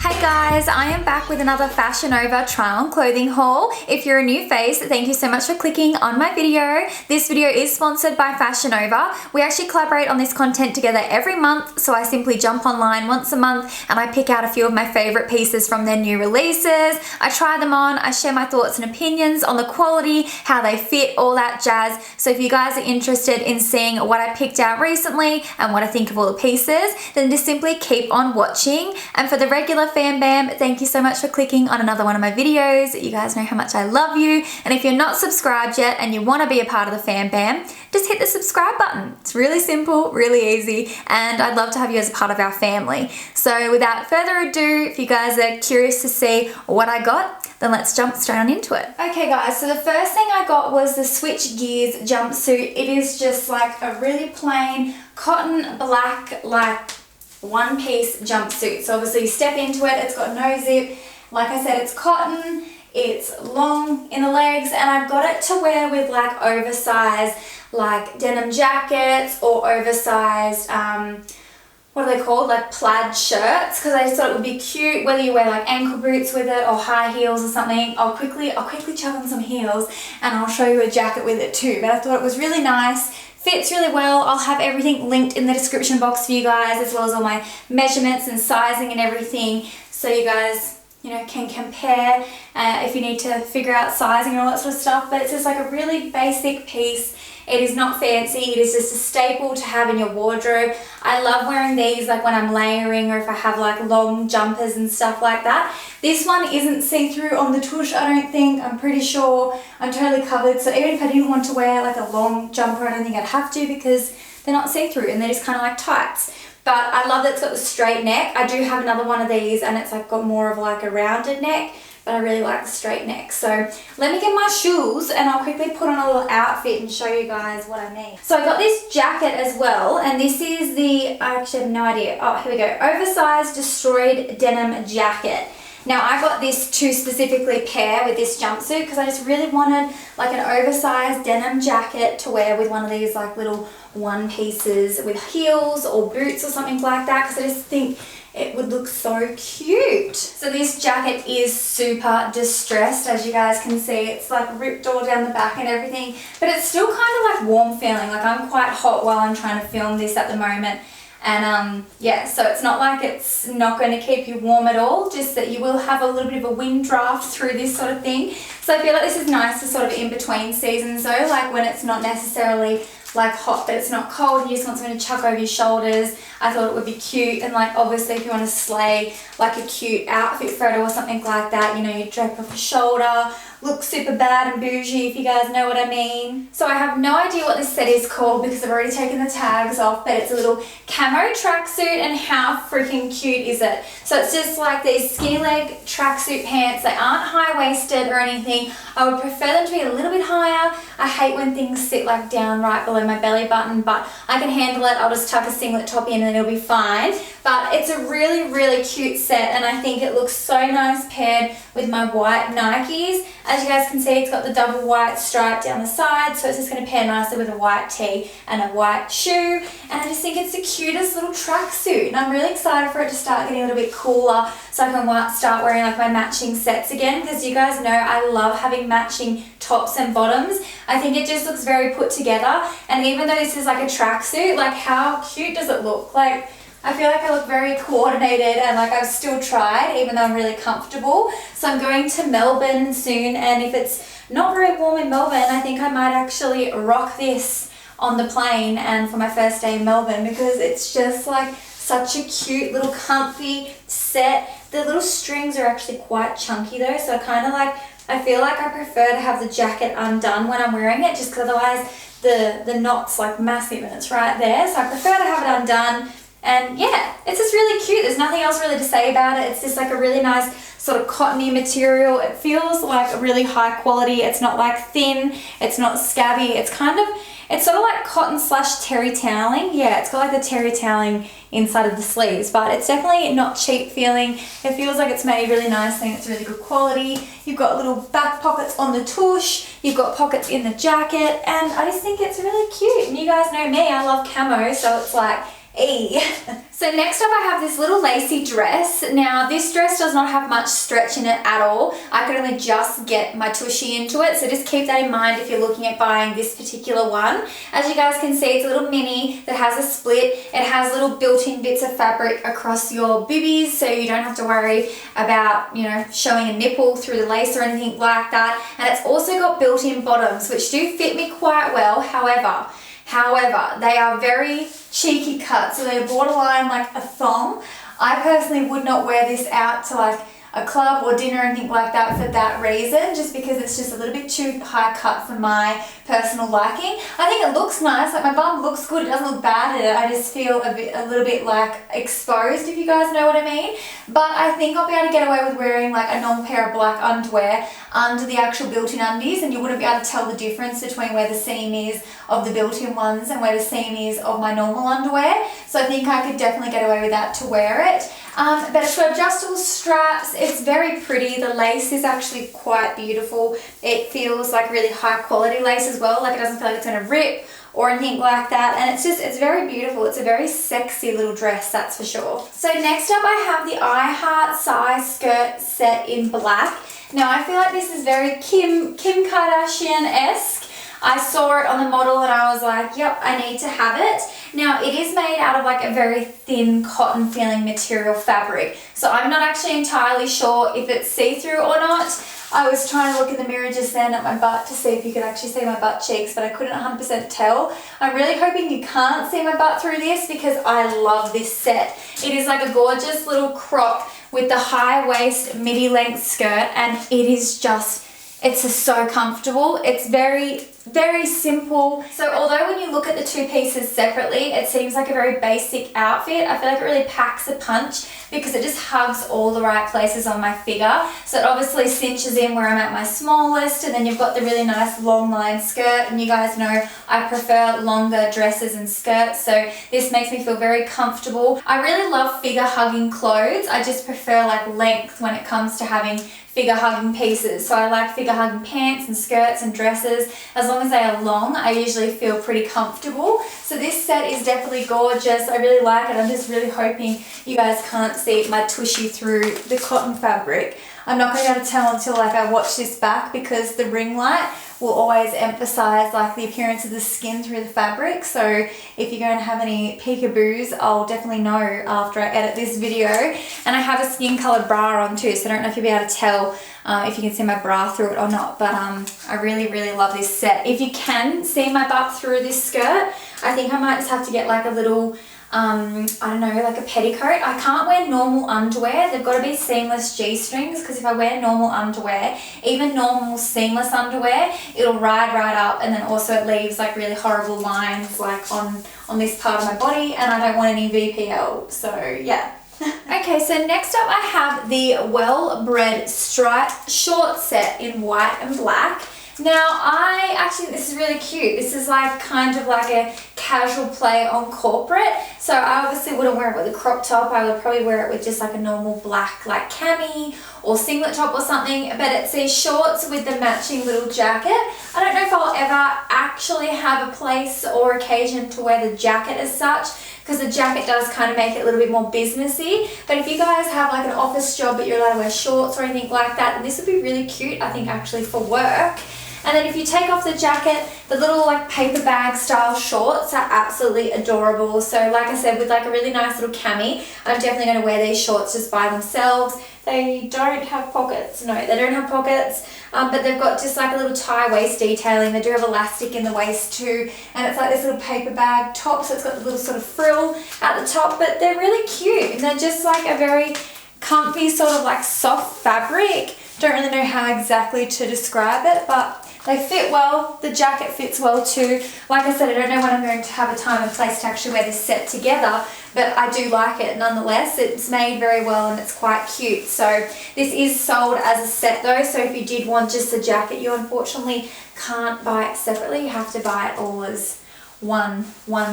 Hey guys, I am back with another Fashion Over try-on clothing haul. If you're a new face, thank you so much for clicking on my video. This video is sponsored by Fashion Over. We actually collaborate on this content together every month, so I simply jump online once a month and I pick out a few of my favorite pieces from their new releases. I try them on, I share my thoughts and opinions on the quality, how they fit, all that jazz. So if you guys are interested in seeing what I picked out recently and what I think of all the pieces, then just simply keep on watching. And for the regular Fam Bam, thank you so much for clicking on another one of my videos. You guys know how much I love you. And if you're not subscribed yet and you want to be a part of the Fam Bam, just hit the subscribe button. It's really simple, really easy, and I'd love to have you as a part of our family. So without further ado, if you guys are curious to see what I got, then let's jump straight on into it. Okay guys, so the first thing I got was the Switch Gears jumpsuit. It is just like a really plain cotton black, like one-piece jumpsuit. So obviously you step into it, it's got no zip. Like I said, it's cotton, it's long in the legs, and I've got it to wear with like oversized like denim jackets or oversized, what are they called, like plaid shirts, because I just thought it would be cute whether you wear like ankle boots with it or high heels or something. I'll quickly chuck on some heels and I'll show you a jacket with it too, but I thought it was really nice. Fits really well. I'll have everything linked in the description box for you guys, as well as all my measurements and sizing and everything, so you guys, you know, can compare if you need to figure out sizing and all that sort of stuff. But it's just like a really basic piece. It is not fancy, it is just a staple to have in your wardrobe. I love wearing these like when I'm layering or if I have like long jumpers and stuff like that. This one isn't see-through on the tush, I don't think. I'm pretty sure I'm totally covered. So even if I didn't want to wear like a long jumper, I don't think I'd have to, because they're not see-through and they're just kind of like tights. But I love that it's got the straight neck. I do have another one of these and it's like got more of like a rounded neck, but I really like the straight neck. So let me get my shoes and I'll quickly put on a little outfit and show you guys what I mean. So I got this jacket as well, and this is the, I actually have no idea. Oh, here we go. Oversized destroyed denim jacket. Now I got this to specifically pair with this jumpsuit because I just really wanted like an oversized denim jacket to wear with one of these like little one pieces with heels or boots or something like that, because I just think it would look so cute. So this jacket is super distressed, as you guys can see. It's like ripped all down the back and everything, but it's still kind of like warm feeling. Like I'm quite hot while I'm trying to film this at the moment. And yeah, so it's not like it's not going to keep you warm at all, just that you will have a little bit of a wind draft through this sort of thing. So I feel like this is nice for sort of in between seasons though, like when it's not necessarily like hot but it's not cold and you just want something to chuck over your shoulders. I thought it would be cute, and like obviously if you want to slay like a cute outfit photo or something like that, you know, you drape off your shoulder, look super bad and bougie, if you guys know what I mean. So I have no idea what this set is called because I've already taken the tags off, but it's a little camo tracksuit, and how freaking cute is it? So it's just like these skinny leg tracksuit pants. They aren't high-waisted or anything. I would prefer them to be a little bit higher. I hate when things sit like down right below my belly button, but I can handle it. I'll just tuck a singlet top in and it'll be fine. But it's a really, really cute set, and I think it looks so nice paired with my white Nikes. As you guys can see, it's got the double white stripe down the side, so it's just going to pair nicely with a white tee and a white shoe. And I just think it's the cutest little tracksuit, and I'm really excited for it to start getting a little bit cooler so I can start wearing like my matching sets again, because you guys know I love having matching tops and bottoms. I think it just looks very put together, and even though this is like a tracksuit, like how cute does it look? Like I feel like I look very coordinated, and like I've still tried, even though I'm really comfortable. So I'm going to Melbourne soon, and if it's not very warm in Melbourne, I think I might actually rock this on the plane and for my first day in Melbourne, because it's just like such a cute little comfy set. The little strings are actually quite chunky though, so I feel like I prefer to have the jacket undone when I'm wearing it, just because otherwise the knot's like massive and it's right there. So I prefer to have it undone. And yeah, it's just really cute. There's nothing else really to say about it. It's just like a really nice sort of cottony material. It feels like a really high quality. It's not like thin, it's not scabby. It's sort of like cotton / terry toweling. Yeah, it's got like the terry toweling inside of the sleeves, but it's definitely not cheap feeling. It feels like it's made really nicely and it's really good quality. You've got little back pockets on the tush, you've got pockets in the jacket, and I just think it's really cute. And you guys know me, I love camo, so it's like So next up I have this little lacy dress. Now this dress does not have much stretch in it at all. I could only just get my tushy into it, so just keep that in mind if you're looking at buying this particular one. As you guys can see, it's a little mini that has a split. It has little built-in bits of fabric across your boobies, so you don't have to worry about, you know, showing a nipple through the lace or anything like that. And it's also got built-in bottoms, which do fit me quite well. However, they are very cheeky cut, so they're borderline like a thong. I personally would not wear this out to like a club or dinner or anything like that for that reason, just because it's just a little bit too high cut for my personal liking. I think it looks nice, like my bum looks good, it doesn't look bad in it. I just feel a little bit like exposed, if you guys know what I mean. But I think I'll be able to get away with wearing like a normal pair of black underwear under the actual built-in undies, and you wouldn't be able to tell the difference between where the seam is of the built-in ones and where the seam is of my normal underwear. So I think I could definitely get away with that to wear it. But it's got adjustable straps. It's very pretty. The lace is actually quite beautiful. It feels like really high quality lace as well. Like it doesn't feel like it's going to rip or anything like that. And it's very beautiful. It's a very sexy little dress, that's for sure. So next up I have the I Heart size skirt set in black. Now I feel like this is very Kim Kardashian-esque. I saw it on the model and I was like, yep, I need to have it. Now it is made out of like a very thin cotton feeling material fabric. So I'm not actually entirely sure if it's see-through or not. I was trying to look in the mirror just then at my butt to see if you could actually see my butt cheeks, but I couldn't 100% tell. I'm really hoping you can't see my butt through this because I love this set. It is like a gorgeous little crop with the high waist midi length skirt, and it is just, it's just so comfortable. It's very simple. So although when you look at the two pieces separately, it seems like a very basic outfit, I feel like it really packs a punch because it just hugs all the right places on my figure. So it obviously cinches in where I'm at my smallest, and then you've got the really nice long line skirt, and you guys know I prefer longer dresses and skirts, so this makes me feel very comfortable. I really love figure hugging clothes. I just prefer like length when it comes to having figure hugging pieces. So I like figure hugging pants and skirts and dresses. As long as they are long, I usually feel pretty comfortable. So this set is definitely gorgeous. I really like it. I'm just really hoping you guys can't see my tushy through the cotton fabric. I'm not going to be able to tell until like I watch this back, because the ring light will always emphasize like the appearance of the skin through the fabric. So if you're going to have any peekaboos, I'll definitely know after I edit this video. And I have a skin colored bra on too, so I don't know if you'll be able to tell if you can see my bra through it or not, but I really love this set. If you can see my butt through this skirt, I think I might just have to get like a little I don't know, like a petticoat. I can't wear normal underwear. They've got to be seamless G-strings, because if I wear normal underwear, even normal seamless underwear, it'll ride right up, and then also it leaves like really horrible lines like on this part of my body, and I don't want any VPL, so yeah. Okay, so next up I have the Well Bred striped short set in white and black. Now I actually, this is really cute. This is like kind of like a casual play on corporate. So I obviously wouldn't wear it with a crop top. I would probably wear it with just like a normal black like cami or singlet top or something. But it's these shorts with the matching little jacket. I don't know if I'll ever actually have a place or occasion to wear the jacket as such, because the jacket does kind of make it a little bit more businessy. But if you guys have like an office job but you're allowed to wear shorts or anything like that, then this would be really cute, I think, actually for work. And then if you take off the jacket, the little like paper bag style shorts are absolutely adorable. So like I said, with like a really nice little cami, I'm definitely going to wear these shorts just by themselves. They don't have pockets. No, they don't have pockets, but they've got just like a little tie waist detailing. They do have elastic in the waist too, and it's like this little paper bag top, so it's got the little sort of frill at the top, but they're really cute, and they're just like a very comfy sort of like soft fabric. Don't really know how exactly to describe it, but they fit well. The jacket fits well too. Like I said, I don't know when I'm going to have a time and place to actually wear this set together, but I do like it nonetheless. It's made very well and it's quite cute. So this is sold as a set though, so if you did want just the jacket, you unfortunately can't buy it separately. You have to buy it all as one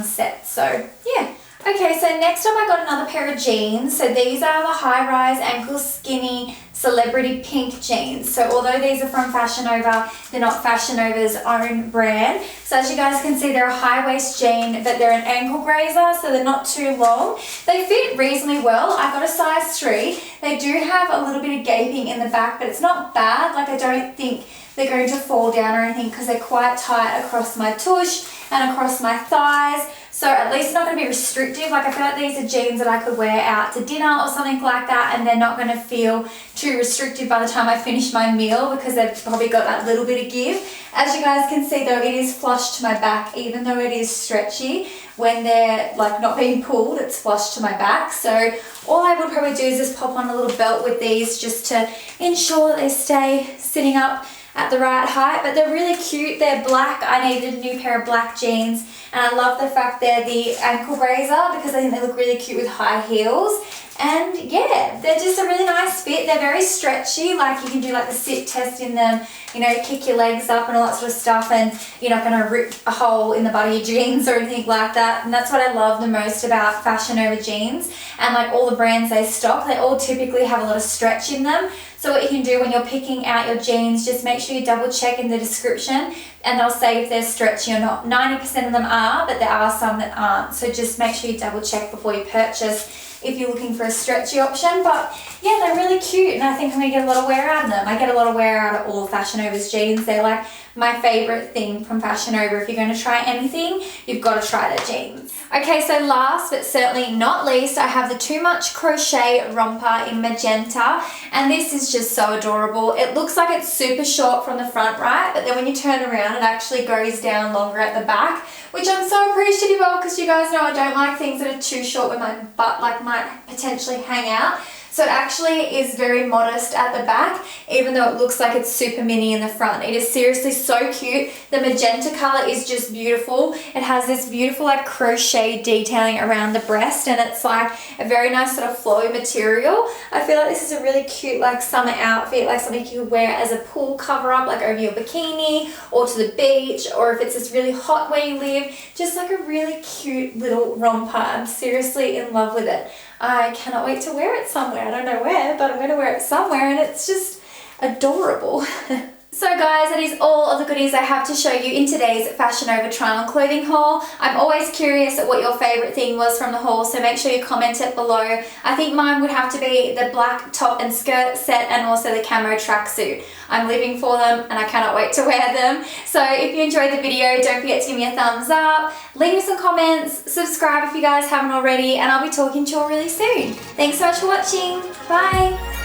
set. So yeah. Okay, so next up I got another pair of jeans. So these are the high-rise ankle skinny celebrity pink jeans. So although these are from Fashion Nova, they're not Fashion Nova's own brand. So as you guys can see, they're a high waist jean, but they're an ankle grazer, so they're not too long. They fit reasonably well. I got a size 3. They do have a little bit of gaping in the back, but it's not bad. Like, I don't think they're going to fall down or anything because they're quite tight across my tush and across my thighs. So at least it's not going to be restrictive. Like, I feel like these are jeans that I could wear out to dinner or something like that, and they're not going to feel too restrictive by the time I finish my meal because they've probably got that little bit of give. As you guys can see though, it is flush to my back, even though it is stretchy. When they're like not being pulled, it's flush to my back. So all I would probably do is just pop on a little belt with these just to ensure that they stay sitting up at the right height. But they're really cute. They're black. I needed a new pair of black jeans, and I love the fact they're the ankle grazer because I think they look really cute with high heels. And yeah, they're just a really nice fit. They're very stretchy, like you can do like the sit test in them, you know, kick your legs up and all that sort of stuff, and you're not going to rip a hole in the butt of your jeans or anything like that. And that's what I love the most about Fashion Nova jeans, and like all the brands they stock, they all typically have a lot of stretch in them. So what you can do when you're picking out your jeans, just make sure you double check in the description, and they'll say if they're stretchy or not. 90% of them are, but there are some that aren't. So just make sure you double check before you purchase if you're looking for a stretchy option. But yeah, they're really cute, and I think I'm going to get a lot of wear out of them. I get a lot of wear out of all Fashion Nova's jeans. They're like my favorite thing from Fashion Nova. If you're going to try anything, you've got to try their jeans. Okay, so last but certainly not least, I have the Too Much Crochet romper in magenta, and this is just so adorable. It looks like it's super short from the front, right? But then when you turn around, it actually goes down longer at the back, which I'm so appreciative of because you guys know I don't like things that are too short where my butt like might potentially hang out. So it actually is very modest at the back, even though it looks like it's super mini in the front. It is seriously so cute. The magenta color is just beautiful. It has this beautiful like crochet detailing around the breast, and it's like a very nice sort of flowy material. I feel like this is a really cute like summer outfit, like something you could wear as a pool cover up, like over your bikini or to the beach, or if it's just really hot where you live, just like a really cute little romper. I'm seriously in love with it. I cannot wait to wear it somewhere. I don't know where, but I'm going to wear it somewhere, and it's just adorable. So guys, that is all of the goodies I have to show you in today's Fashion Nova try-on clothing haul. I'm always curious at what your favorite thing was from the haul, so make sure you comment it below. I think mine would have to be the black top and skirt set, and also the camo tracksuit. I'm living for them, and I cannot wait to wear them. So if you enjoyed the video, don't forget to give me a thumbs up, leave me some comments, subscribe if you guys haven't already, and I'll be talking to you all really soon. Thanks so much for watching. Bye.